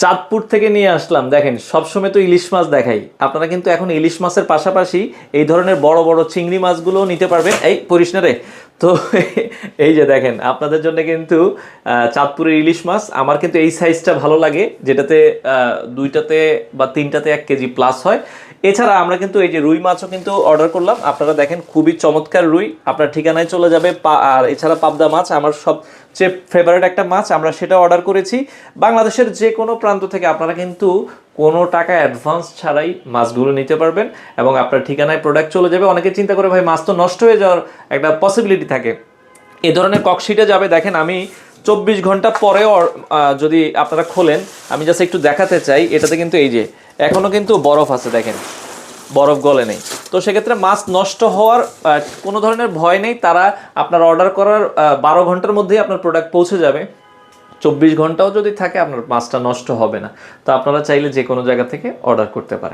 চাঁদপুর থেকে নিয়ে আসলাম। দেখেন সবসময় তো ইলিশ মাছ দেখাই, আপনারা কিন্তু এখন ইলিশ মাছের পাশাপাশি এই ধরনের বড় বড় চিংড়ি মাছগুলোও নিতে পারবেন। এই পরিস না রে। তো এই যে দেখেন আপনাদের জন্য কিন্তু চাঁদপুরের ইলিশ মাছ, আমার কিন্তু এই সাইজটা ভালো লাগে, যেটাতে দুইটাতে বা তিনটাতে 1 কেজি প্লাস হয়। এছাড়া আমরা কিন্তু এই যে রুই মাছও কিন্তু অর্ডার করলাম। আপনারা দেখেন খুবই চমৎকার রুই, আপনার ঠিকানায় চলে যাবে। আর এছাড়া পাবদা মাছ আমার সবচেয়ে ফেভারিট একটা মাছ, আমরা সেটা অর্ডার করেছি। বাংলাদেশের যে কোনো প্রান্ত থেকে আপনারা কিন্তু কোনো টাকা অ্যাডভান্স ছাড়াই মাছগুলো নিতে পারবেন এবং আপনার ঠিকানায় প্রোডাক্ট চলে যাবে। অনেকে চিন্তা করে ভাই মাছ তো নষ্ট হয়ে যাওয়ার একটা পসিবিলিটি থাকে, এ ধরনের ককশিটে যাবে। দেখেন আমি 24 ঘন্টা পরেও যদি আপনারা খোলেন, আমি জাস্ট একটু দেখাতে চাই, এটাতে কিন্তু এই যে এখনো কিন্তু বরফ আছে, দেখেন বরফ গলে নেই। তো সেক্ষেত্রে মাছ নষ্ট হওয়ার কোনো ধরনের ভয় নেই। তারা আপনার অর্ডার করার 12 ঘন্টার মধ্যেই আপনার প্রোডাক্ট পৌঁছে যাবে। 24 ঘন্টাও যদি থাকে আপনার মাছটা নষ্ট হবে না। তো আপনারা চাইলে যে কোনো জায়গা থেকে অর্ডার করতে পারেন।